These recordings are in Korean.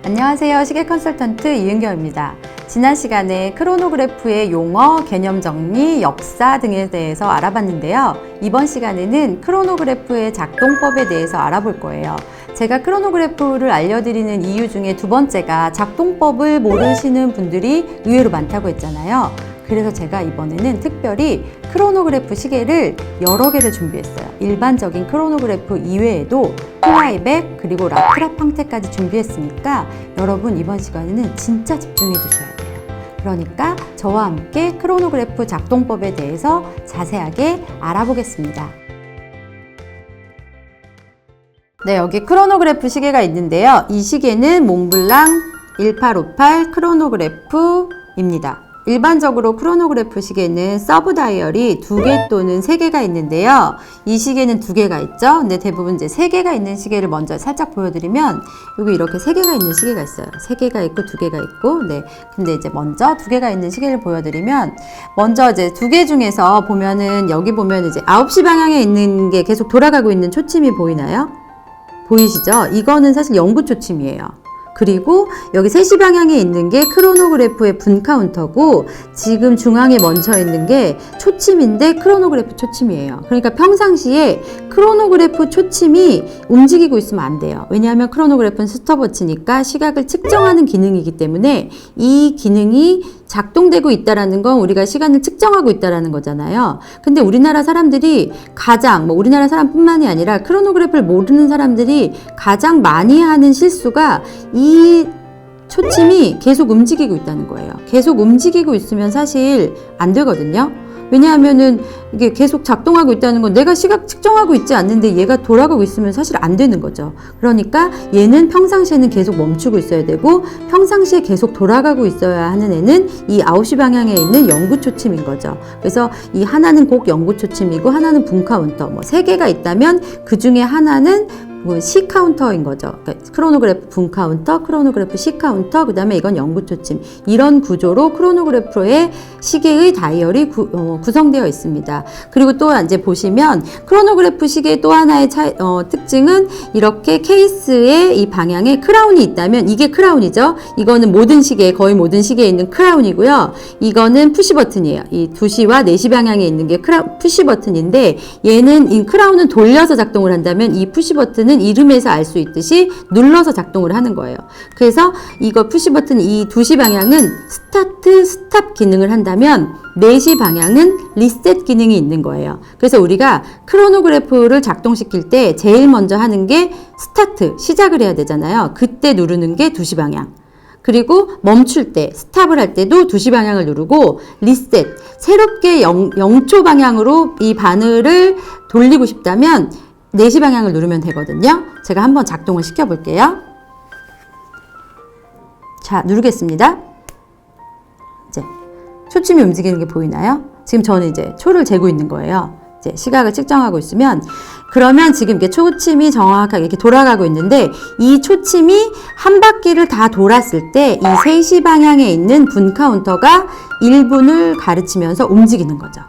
안녕하세요. 시계 컨설턴트 이은경입니다. 지난 시간에 크로노그래프의 용어, 개념 정리, 역사 등에 대해서 알아봤는데요. 이번 시간에는 크로노그래프의 작동법에 대해서 알아볼 거예요. 제가 크로노그래프를 알려드리는 이유 중에 두 번째가 작동법을 모르시는 분들이 의외로 많다고 했잖아요. 그래서 제가 이번에는 특별히 크로노그래프 시계를 여러 개를 준비했어요. 일반적인 크로노그래프 이외에도 플라이백 그리고 라프라팡테까지 준비했으니까 여러분 이번 시간에는 진짜 집중해 주셔야 돼요. 그러니까 저와 함께 크로노그래프 작동법에 대해서 자세하게 알아보겠습니다. 네, 여기 크로노그래프 시계가 있는데요. 이 시계는 몽블랑 1858 크로노그래프입니다. 일반적으로 크로노그래프 시계는 서브 다이얼이 2개 또는 3개가 있는데요. 이 시계는 2개가 있죠. 근데 대부분 이제 3개가 있는 시계를 먼저 살짝 보여드리면 여기 이렇게 3개가 있는 시계가 있어요. 3개가 있고 2개가 있고. 네. 근데 이제 먼저 2개가 있는 시계를 보여드리면 먼저 이제 2개 중에서 보면은 여기 보면 이제 9시 방향에 있는 게 계속 돌아가고 있는 초침이 보이나요? 보이시죠? 이거는 사실 영구 초침이에요. 그리고 여기 3시 방향에 있는 게 크로노그래프의 분 카운터고 지금 중앙에 멈춰 있는 게 초침인데 크로노그래프 초침이에요. 그러니까 평상시에 크로노그래프 초침이 움직이고 있으면 안 돼요. 왜냐하면 크로노그래프는 스톱워치니까 시각을 측정하는 기능이기 때문에 이 기능이 작동되고 있다라는 건 우리가 시간을 측정하고 있다라는 거잖아요. 근데 우리나라 사람들이 가장 우리나라 사람뿐만이 아니라 크로노그래프를 모르는 사람들이 가장 많이 하는 실수가 이 초침이 계속 움직이고 있다는 거예요. 계속 움직이고 있으면 사실 안 되거든요. 왜냐하면은 이게 계속 작동하고 있다는 건 내가 시각 측정하고 있지 않는데 얘가 돌아가고 있으면 사실 안 되는 거죠. 그러니까 얘는 평상시에는 계속 멈추고 있어야 되고 평상시에 계속 돌아가고 있어야 하는 애는 이 9시 방향에 있는 영구 초침인 거죠. 그래서 이 하나는 꼭 영구 초침이고 하나는 분 카운터. 3개가 있다면 그 중에 하나는 C 카운터인 거죠. 그러니까 크로노그래프 분 카운터, 크로노그래프 C 카운터, 그 다음에 이건 영구 초침. 이런 구조로 크로노그래프의 시계의 다이얼이 구성되어 있습니다. 그리고 또 이제 보시면 크로노그래프 시계의 또 하나의 특징은 이렇게 케이스의 이 방향에 크라운이 있다면 이게 크라운이죠. 이거는 모든 시계, 거의 모든 시계에 있는 크라운이고요. 이거는 푸시 버튼이에요. 이 2시와 4시 방향에 있는 게 푸시 버튼인데 얘는 이 크라운은 돌려서 작동을 한다면 이 푸시 버튼은 이름에서 알 수 있듯이 눌러서 작동을 하는 거예요. 그래서 이거 푸시 버튼 이 2시 방향은 스타트, 스탑 기능을 한다면 4시 방향은 리셋 기능이 있는 거예요. 그래서 우리가 크로노그래프를 작동시킬 때 제일 먼저 하는 게 스타트, 시작을 해야 되잖아요. 그때 누르는 게 2시 방향. 그리고 멈출 때, 스탑을 할 때도 2시 방향을 누르고 리셋, 새롭게 0초 방향으로 이 바늘을 돌리고 싶다면 4시 방향을 누르면 되거든요. 제가 한번 작동을 시켜 볼게요. 자, 누르겠습니다. 이제 초침이 움직이는 게 보이나요? 지금 저는 이제 초를 재고 있는 거예요. 이제 시각을 측정하고 있으면 그러면 지금 이렇게 초침이 정확하게 이렇게 돌아가고 있는데 이 초침이 한 바퀴를 다 돌았을 때 이 3시 방향에 있는 분 카운터가 1분을 가르치면서 움직이는 거죠.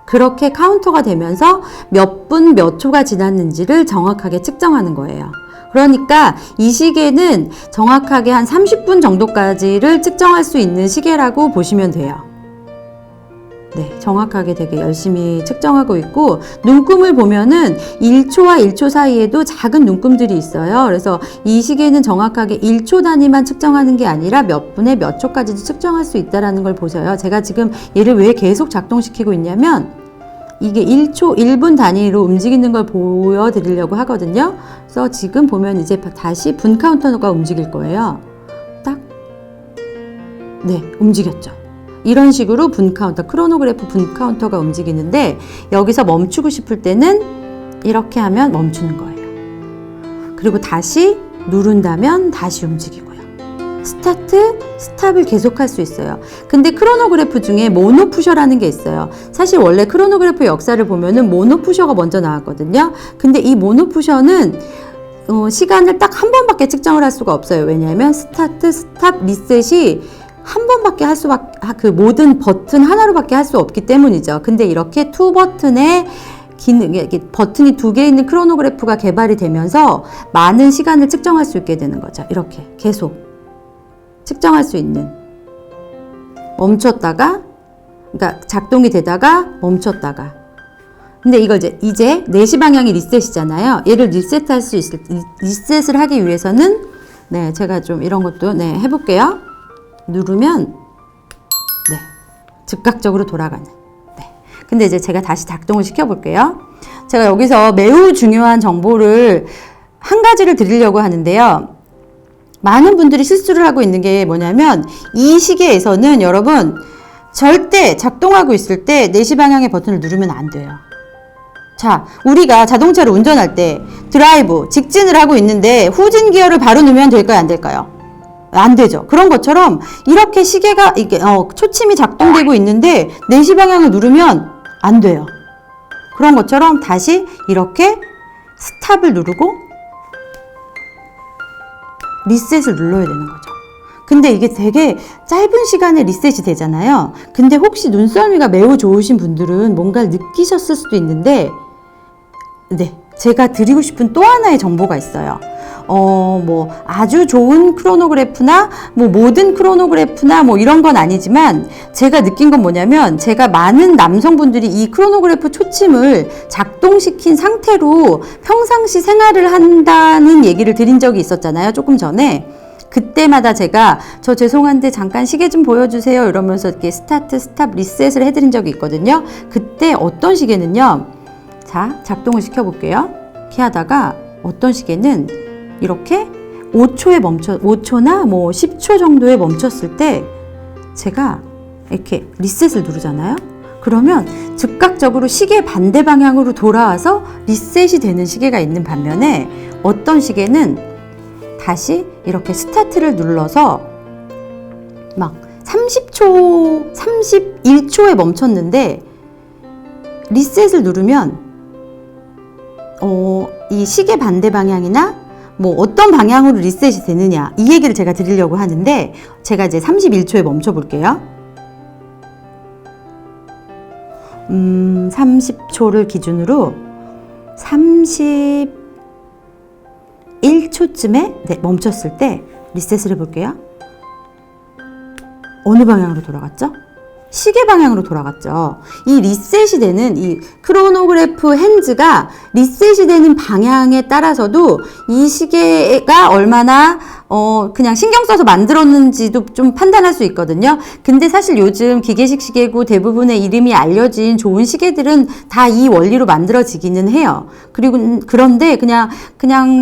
그렇게 카운터가 되면서 몇 분, 몇 초가 지났는지를 정확하게 측정하는 거예요. 그러니까 이 시계는 정확하게 한 30분 정도까지를 측정할 수 있는 시계라고 보시면 돼요. 네, 정확하게 되게 열심히 측정하고 있고 눈금을 보면은 1초와 1초 사이에도 작은 눈금들이 있어요. 그래서 이 시계는 정확하게 1초 단위만 측정하는 게 아니라 몇 분에 몇 초까지도 측정할 수 있다는 걸 보셔요. 제가 지금 얘를 왜 계속 작동시키고 있냐면 이게 1초, 1분 단위로 움직이는 걸 보여드리려고 하거든요. 그래서 지금 보면 이제 다시 분 카운터가 움직일 거예요. 딱. 네, 움직였죠. 이런 식으로 분 카운터, 크로노그래프 분 카운터가 움직이는데 여기서 멈추고 싶을 때는 이렇게 하면 멈추는 거예요. 그리고 다시 누른다면 다시 움직이고요. 스타트, 스탑을 계속할 수 있어요. 근데 크로노그래프 중에 모노푸셔라는 게 있어요. 사실 원래 크로노그래프 역사를 보면은 모노푸셔가 먼저 나왔거든요. 근데 이 모노푸셔는 시간을 딱 한 번밖에 측정을 할 수가 없어요. 왜냐하면 스타트, 스탑, 리셋이 한 번밖에 할 수밖에, 그 모든 버튼 하나로밖에 할 수 없기 때문이죠. 근데 이렇게 투 버튼의 기능, 버튼이 2개 있는 크로노그래프가 개발이 되면서 많은 시간을 측정할 수 있게 되는 거죠. 이렇게 계속. 측정할 수 있는, 멈췄다가, 그러니까 작동이 되다가 멈췄다가. 근데 이걸 이제 4시 방향이 리셋이잖아요. 얘를 리셋을 하기 위해서는, 네, 제가 좀 이런 것도, 네, 해볼게요. 누르면, 네, 즉각적으로 돌아가는. 네. 근데 이제 제가 다시 작동을 시켜볼게요. 제가 여기서 매우 중요한 정보를 한 가지를 드리려고 하는데요. 많은 분들이 실수를 하고 있는 게 뭐냐면, 이 시계에서는 여러분, 절대 작동하고 있을 때 4시 방향의 버튼을 누르면 안 돼요. 자, 우리가 자동차를 운전할 때 드라이브, 직진을 하고 있는데 후진 기어를 바로 넣으면 될까요? 안 될까요? 안 되죠. 그런 것처럼 이렇게 시계가 이게 초침이 작동되고 있는데 4시 방향을 누르면 안 돼요. 그런 것처럼 다시 이렇게 스탑을 누르고 리셋을 눌러야 되는 거죠. 근데 이게 되게 짧은 시간에 리셋이 되잖아요. 근데 혹시 눈썰미가 매우 좋으신 분들은 뭔가를 느끼셨을 수도 있는데, 네, 제가 드리고 싶은 또 하나의 정보가 있어요. 뭐 아주 좋은 크로노그래프나 뭐 모든 크로노그래프나 뭐 이런 건 아니지만 제가 느낀 건 뭐냐면, 제가 많은 남성분들이 이 크로노그래프 초침을 작동시킨 상태로 평상시 생활을 한다는 얘기를 드린 적이 있었잖아요. 조금 전에. 그때마다 제가 저 죄송한데 잠깐 시계 좀 보여주세요 이러면서 이렇게 스타트, 스탑, 리셋을 해드린 적이 있거든요. 그때 어떤 시계는요, 자, 작동을 시켜볼게요. 이렇게 하다가 어떤 시계는 이렇게 5초나 뭐 10초 정도에 멈췄을 때 제가 이렇게 리셋을 누르잖아요. 그러면 즉각적으로 시계 반대 방향으로 돌아와서 리셋이 되는 시계가 있는 반면에, 어떤 시계는 다시 이렇게 스타트를 눌러서 막 30초, 31초에 멈췄는데 리셋을 누르면 이 시계 반대 방향이나 뭐 어떤 방향으로 리셋이 되느냐, 이 얘기를 제가 드리려고 하는데, 제가 이제 31초에 멈춰 볼게요. 30초를 기준으로 31초쯤에 네, 멈췄을 때 리셋을 해볼게요. 어느 방향으로 돌아갔죠? 시계 방향으로 돌아갔죠. 이 리셋이 되는 이 크로노그래프 핸즈가 리셋이 되는 방향에 따라서도 이 시계가 얼마나 그냥 신경 써서 만들었는지도 좀 판단할 수 있거든요. 근데 사실 요즘 기계식 시계고 대부분의 이름이 알려진 좋은 시계들은 다 이 원리로 만들어지기는 해요. 그리고 그런데 그냥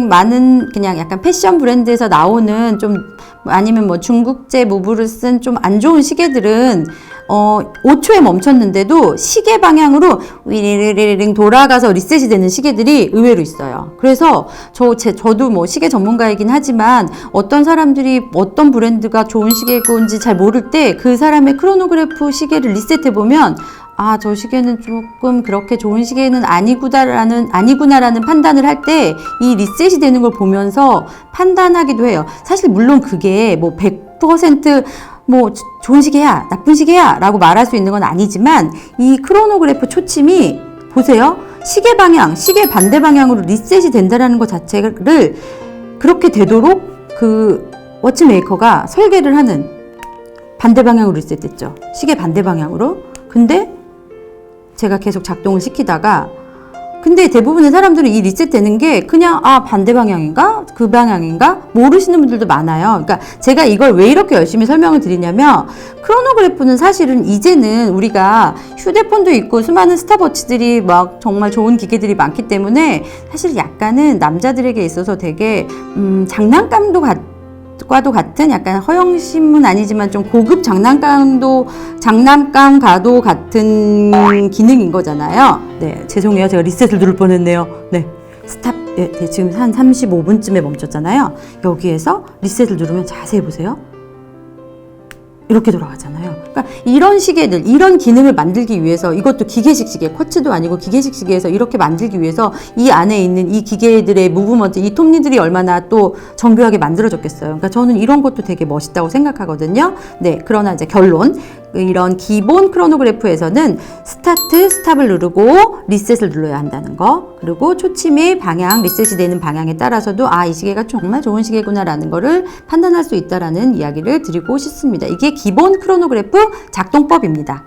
많은 그냥 약간 패션 브랜드에서 나오는 좀, 아니면 뭐 중국제 무브를 쓴 좀 안 좋은 시계들은 5초에 멈췄는데도 시계 방향으로 위리리링 돌아가서 리셋이 되는 시계들이 의외로 있어요. 그래서 저도 뭐 시계 전문가이긴 하지만 어떤 사람들이 어떤 브랜드가 좋은 시계인지 잘 모를 때 그 사람의 크로노그래프 시계를 리셋해 보면, 아, 저 시계는 조금 그렇게 좋은 시계는 아니구나라는 판단을 할 때 이 리셋이 되는 걸 보면서 판단하기도 해요. 사실 물론 그게 뭐 100% 뭐 좋은 시계야, 나쁜 시계야 라고 말할 수 있는 건 아니지만, 이 크로노그래프 초침이 보세요. 시계 방향, 시계 반대 방향으로 리셋이 된다는 것 자체를 그렇게 되도록 그 워치메이커가 설계를 하는, 반대 방향으로 리셋됐죠. 시계 반대 방향으로. 근데 제가 계속 작동을 시키다가, 근데 대부분의 사람들은 이 리셋 되는 게 그냥 반대 방향인가? 그 방향인가? 모르시는 분들도 많아요. 그러니까 제가 이걸 왜 이렇게 열심히 설명을 드리냐면, 크로노그래프는 사실은 이제는 우리가 휴대폰도 있고 수많은 스탑워치들이 막 정말 좋은 기계들이 많기 때문에 사실 약간은 남자들에게 있어서 되게 장난감과도 같은, 약간 허영심은 아니지만 좀 고급 장난감과도 같은 기능인 거잖아요. 네, 죄송해요. 제가 리셋을 누를 뻔했네요. 네, 스탑. 네, 지금 한 35분쯤에 멈췄잖아요. 여기에서 리셋을 누르면 자세히 보세요. 이렇게 돌아가잖아요. 그러니까 이런 시계들, 이런 기능을 만들기 위해서, 이것도 기계식 시계, 쿼츠도 아니고 기계식 시계에서 이렇게 만들기 위해서 이 안에 있는 이 기계들의 무브먼트, 이 톱니들이 얼마나 또 정교하게 만들어졌겠어요. 그러니까 저는 이런 것도 되게 멋있다고 생각하거든요. 네, 그러나 이제 결론. 이런 기본 크로노그래프에서는 스타트, 스탑을 누르고 리셋을 눌러야 한다는 거, 그리고 초침이 방향, 리셋이 되는 방향에 따라서도 이 시계가 정말 좋은 시계구나라는 거를 판단할 수 있다라는 이야기를 드리고 싶습니다. 이게 기본 크로노그래프 작동법입니다.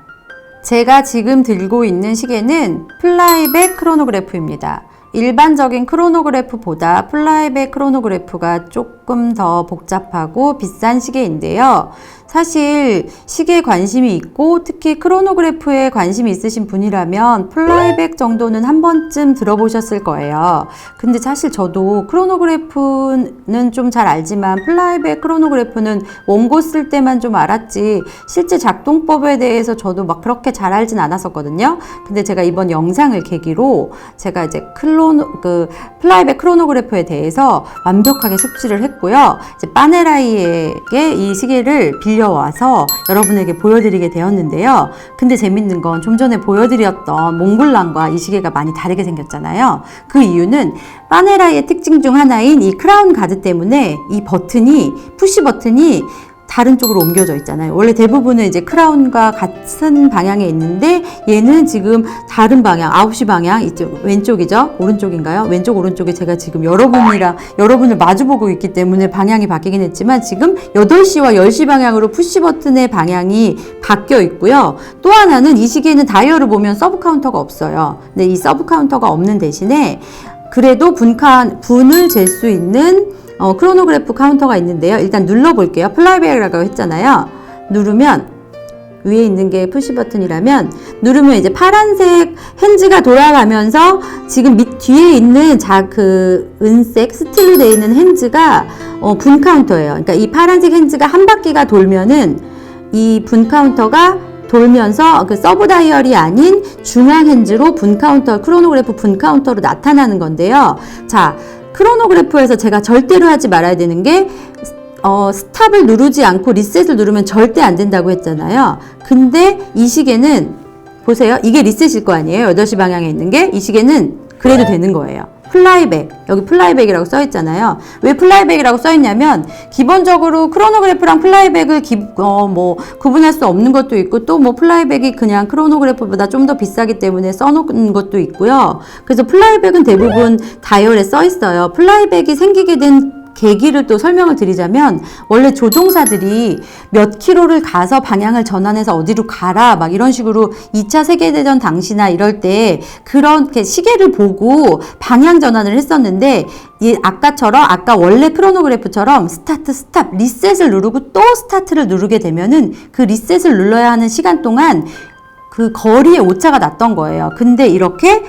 제가 지금 들고 있는 시계는 플라이백 크로노그래프입니다. 일반적인 크로노그래프보다 플라이백 크로노그래프가 조금 더 복잡하고 비싼 시계인데요. 사실 시계에 관심이 있고 특히 크로노그래프에 관심이 있으신 분이라면 플라이백 정도는 한 번쯤 들어보셨을 거예요. 근데 사실 저도 크로노그래프는 좀 잘 알지만 플라이백 크로노그래프는 원고 쓸 때만 좀 알았지 실제 작동법에 대해서 저도 막 그렇게 잘 알진 않았었거든요. 근데 제가 이번 영상을 계기로 제가 이제 플라이백 크로노그래프에 대해서 완벽하게 숙지를 했고요. 이제 파네라이에게 이 시계를 빌려와서 여러분에게 보여드리게 되었는데요. 근데 재밌는 건 좀 전에 보여드렸던 몽블랑과 이 시계가 많이 다르게 생겼잖아요. 그 이유는 파네라이의 특징 중 하나인 이 크라운 가드 때문에 이 버튼이, 푸시 버튼이 다른 쪽으로 옮겨져 있잖아요. 원래 대부분은 이제 크라운과 같은 방향에 있는데 얘는 지금 다른 방향, 9시 방향, 이쪽 왼쪽이죠? 오른쪽인가요? 왼쪽, 오른쪽에 제가 지금 여러분을 마주보고 있기 때문에 방향이 바뀌긴 했지만 지금 8시와 10시 방향으로 푸시 버튼의 방향이 바뀌어 있고요. 또 하나는 이 시계는 다이얼을 보면 서브 카운터가 없어요. 근데 이 서브 카운터가 없는 대신에 그래도 분을 잴 수 있는 크로노그래프 카운터가 있는데요. 일단 눌러볼게요. 플라이백이라고 했잖아요. 누르면 위에 있는 게 푸시 버튼이라면 누르면 이제 파란색 핸즈가 돌아가면서 지금 뒤에 있는 은색 스틸로 되어 있는 핸즈가 분 카운터예요. 그러니까 이 파란색 핸즈가 한 바퀴가 돌면은 이 분 카운터가 돌면서 그 서브 다이얼이 아닌 중앙 핸즈로 크로노그래프 분 카운터로 나타나는 건데요. 자, 크로노그래프에서 제가 절대로 하지 말아야 되는 게 스탑을 누르지 않고 리셋을 누르면 절대 안 된다고 했잖아요. 근데 이 시계는 보세요. 이게 리셋일 거 아니에요. 8시 방향에 있는 게. 이 시계는 그래도 되는 거예요. 플라이백, 여기 플라이백이라고 써 있잖아요. 왜 플라이백이라고 써 있냐면 기본적으로 크로노그래프랑 플라이백을 구분할 수 없는 것도 있고 또 플라이백이 그냥 크로노그래프보다 좀 더 비싸기 때문에 써놓은 것도 있고요. 그래서 플라이백은 대부분 다이얼에 써 있어요. 플라이백이 생기게 된 계기를 또 설명을 드리자면 원래 조종사들이 몇 킬로를 가서 방향을 전환해서 어디로 가라 막 이런 식으로 2차 세계대전 당시나 이럴 때 그렇게 시계를 보고 방향 전환을 했었는데 아까 원래 크로노그래프처럼 스타트, 스탑, 리셋을 누르고 또 스타트를 누르게 되면은 그 리셋을 눌러야 하는 시간 동안 그 거리에 오차가 났던 거예요. 근데 이렇게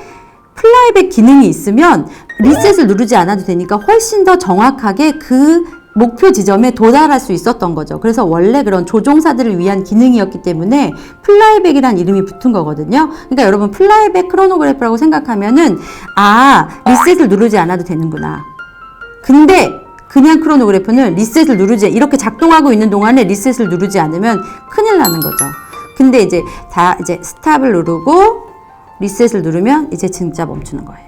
플라이백 기능이 있으면 리셋을 누르지 않아도 되니까 훨씬 더 정확하게 그 목표 지점에 도달할 수 있었던 거죠. 그래서 원래 그런 조종사들을 위한 기능이었기 때문에 플라이백이란 이름이 붙은 거거든요. 그러니까 여러분 플라이백 크로노그래프라고 생각하면은 리셋을 누르지 않아도 되는구나. 근데 그냥 크로노그래프는 리셋을 이렇게 작동하고 있는 동안에 리셋을 누르지 않으면 큰일 나는 거죠. 근데 이제 스탑을 누르고 리셋을 누르면 이제 진짜 멈추는 거예요.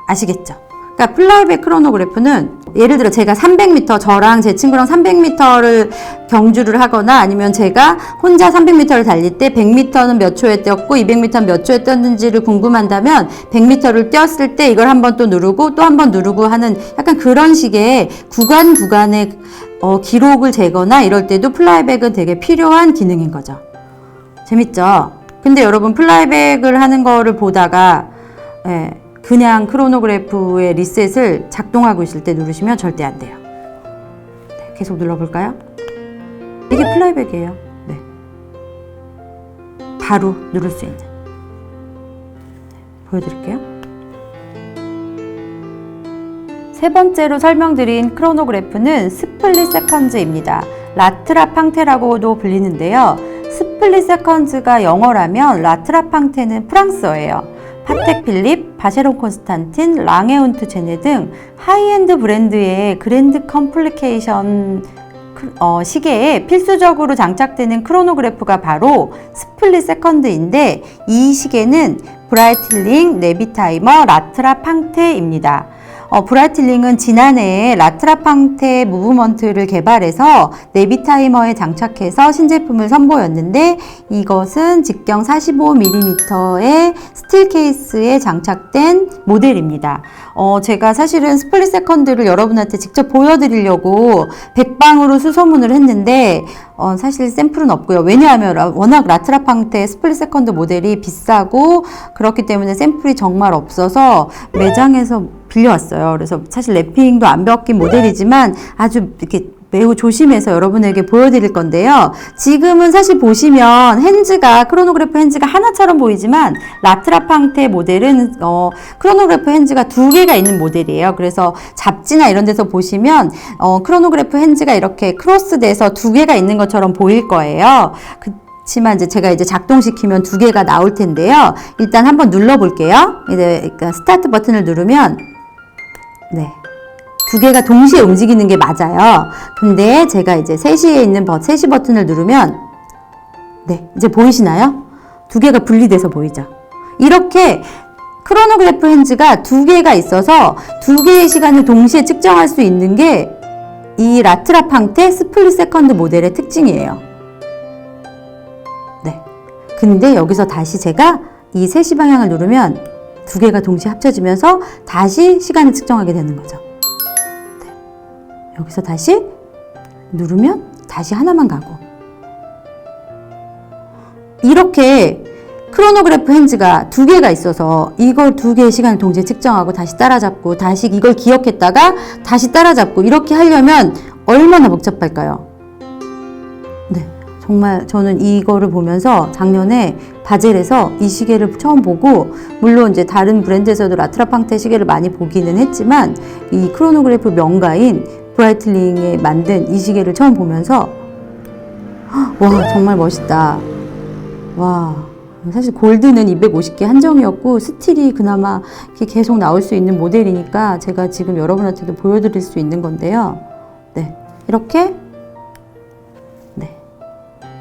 아시겠죠? 그러니까 플라이백 크로노그래프는 예를 들어 제가 300m, 저랑 제 친구랑 300m를 경주를 하거나 아니면 제가 혼자 300m를 달릴 때 100m는 몇 초에 뛰었고 200m는 몇 초에 뛰었는지를 궁금한다면 100m를 뛰었을 때 이걸 한번 또 누르고 또 한번 누르고 하는 약간 그런 식의 구간의 기록을 재거나 이럴 때도 플라이백은 되게 필요한 기능인 거죠. 재밌죠? 근데 여러분 플라이백을 하는 거를 보다가 그냥 크로노그래프의 리셋을 작동하고 있을 때 누르시면 절대 안 돼요. 계속 눌러볼까요? 이게 플라이백이에요. 바로 누를 수 있는. 보여드릴게요. 세 번째로 설명드린 크로노그래프는 스플릿 세컨즈입니다. 라트라팡테라고도 불리는데요. 스플릿 세컨즈가 영어라면 라트라팡테는 프랑스어예요. 파텍 필립, 바쉐론 콘스탄틴, 랑에운트 제네 등 하이엔드 브랜드의 그랜드 컴플리케이션 시계에 필수적으로 장착되는 크로노그래프가 바로 스플릿 세컨드인데 이 시계는 브라이틀링 네비타이머 라트라팡테입니다. 브라이틀링은 지난해에 라트라팡테 무브먼트를 개발해서 내비 타이머에 장착해서 신제품을 선보였는데 이것은 직경 45mm의 스틸 케이스에 장착된 모델입니다. 제가 사실은 스플릿 세컨드를 여러분한테 직접 보여드리려고 백방으로 수소문을 했는데 사실 샘플은 없고요. 왜냐하면 워낙 라트라팡테 스플릿 세컨드 모델이 비싸고 그렇기 때문에 샘플이 정말 없어서 매장에서 빌려왔어요. 그래서 사실 랩핑도 안 벗긴 모델이지만 아주 이렇게 매우 조심해서 여러분에게 보여드릴 건데요. 지금은 사실 보시면 핸즈가 크로노그래프 핸즈가 하나처럼 보이지만 라트라팡테 모델은 크로노그래프 핸즈가 두 개가 있는 모델이에요. 그래서 잡지나 이런 데서 보시면 크로노그래프 핸즈가 이렇게 크로스돼서 두 개가 있는 것처럼 보일 거예요. 그렇지만 이제 제가 이제 작동시키면 두 개가 나올 텐데요. 일단 한번 눌러 볼게요. 이제 스타트 버튼을 누르면 네. 두 개가 동시에 움직이는 게 맞아요. 근데 제가 이제 3시에 있는 3시 버튼을 누르면 네, 이제 보이시나요? 두 개가 분리돼서 보이죠? 이렇게 크로노그래프 핸즈가 두 개가 있어서 두 개의 시간을 동시에 측정할 수 있는 게 이 라트라팡테 스플릿 세컨드 모델의 특징이에요. 네. 근데 여기서 다시 제가 이 3시 방향을 누르면 두 개가 동시에 합쳐지면서 다시 시간을 측정하게 되는 거죠. 네. 여기서 다시 누르면 다시 하나만 가고. 이렇게 크로노그래프 핸즈가 두 개가 있어서 이걸 두 개의 시간을 동시에 측정하고 다시 따라잡고 다시 이걸 기억했다가 다시 따라잡고 이렇게 하려면 얼마나 복잡할까요? 네. 정말 저는 이거를 보면서 작년에 바젤에서 이 시계를 처음 보고 물론 이제 다른 브랜드에서도 라트라팡테 시계를 많이 보기는 했지만 이 크로노그래프 명가인 브라이틀링에 만든 이 시계를 처음 보면서 와 정말 멋있다. 와 사실 골드는 250개 한정이었고 스틸이 그나마 계속 나올 수 있는 모델이니까 제가 지금 여러분한테도 보여드릴 수 있는 건데요. 네 이렇게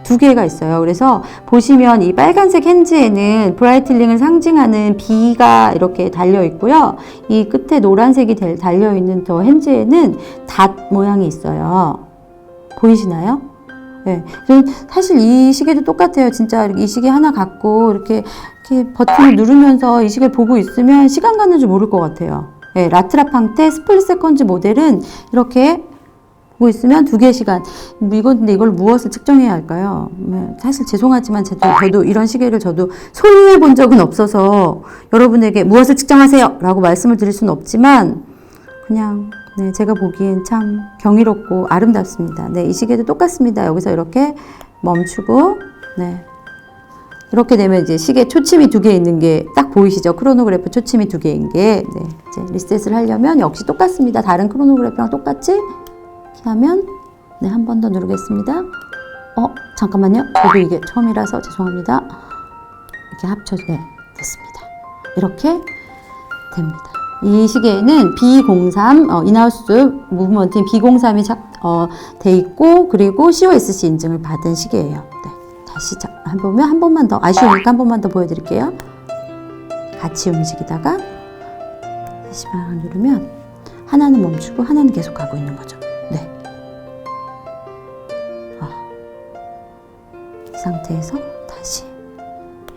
두 개가 있어요. 그래서 보시면 이 빨간색 핸즈에는 브라이틀링을 상징하는 B가 이렇게 달려 있고요. 이 끝에 노란색이 달려 있는 저 핸즈에는 닷 모양이 있어요. 보이시나요? 네. 사실 이 시계도 똑같아요. 진짜 이 시계 하나 갖고 이렇게 버튼을 누르면서 이 시계를 보고 있으면 시간 가는 줄 모를 것 같아요. 네. 라트라팡테 스플릿 세컨즈 모델은 이렇게 보고 있으면 두 개의 시간. 근데 이걸 무엇을 측정해야 할까요? 사실 죄송하지만 저도 이런 시계를 저도 소유해 본 적은 없어서 여러분에게 무엇을 측정하세요! 라고 말씀을 드릴 수는 없지만 그냥 네, 제가 보기엔 참 경이롭고 아름답습니다. 네, 이 시계도 똑같습니다. 여기서 이렇게 멈추고 네. 이렇게 되면 이제 시계 초침이 두 개 있는 게 딱 보이시죠? 크로노그래프 초침이 두 개인 게 네, 이제 리셋을 하려면 역시 똑같습니다. 다른 크로노그래프랑 똑같이 하면 네, 한 번 더 누르겠습니다. 잠깐만요. 저도 이게 처음이라서 죄송합니다. 이렇게 합쳐서 네, 됐습니다. 이렇게 됩니다. 이 시계에는 B03 인하우스 무브먼트인 B03이 돼 있고 그리고 COSC 인증을 받은 시계예요. 네, 다시 한 번만 더 아쉬우니까 한 번만 더 보여드릴게요. 같이 움직이다가 다시 방향을 누르면 하나는 멈추고 하나는 계속 가고 있는 거죠. 네. 이 상태에서 다시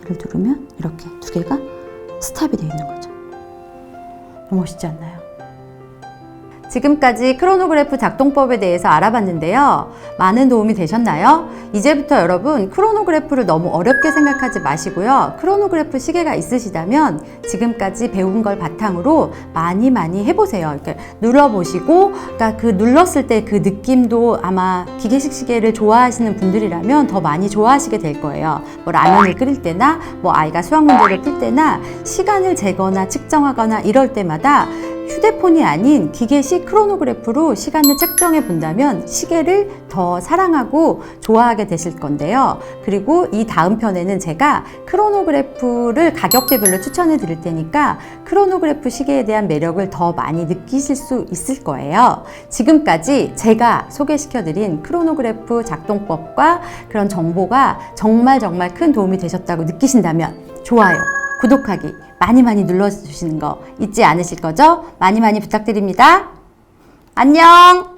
얘를 누르면 이렇게 두 개가 스탑이 되어 있는 거죠. 멋있지 않나요? 지금까지 크로노그래프 작동법에 대해서 알아봤는데요. 많은 도움이 되셨나요? 이제부터 여러분 크로노그래프를 너무 어렵게 생각하지 마시고요. 크로노그래프 시계가 있으시다면 지금까지 배운 걸 바탕으로 많이 해보세요. 이렇게 눌러보시고 그러니까 그 눌렀을 때 그 느낌도 아마 기계식 시계를 좋아하시는 분들이라면 더 많이 좋아하시게 될 거예요. 뭐 라면을 끓일 때나 뭐 아이가 수학 문제를 풀 때나 시간을 재거나 측정하거나 이럴 때마다 휴대폰이 아닌 기계식 크로노그래프로 시간을 측정해 본다면 시계를 더 사랑하고 좋아하게 되실 건데요. 그리고 이 다음 편에는 제가 크로노그래프를 가격대별로 추천해 드릴 테니까 크로노그래프 시계에 대한 매력을 더 많이 느끼실 수 있을 거예요. 지금까지 제가 소개시켜 드린 크로노그래프 작동법과 그런 정보가 정말 큰 도움이 되셨다고 느끼신다면 좋아요, 구독하기 많이 많이 눌러주시는 거 잊지 않으실 거죠? 많이 많이 부탁드립니다. 안녕!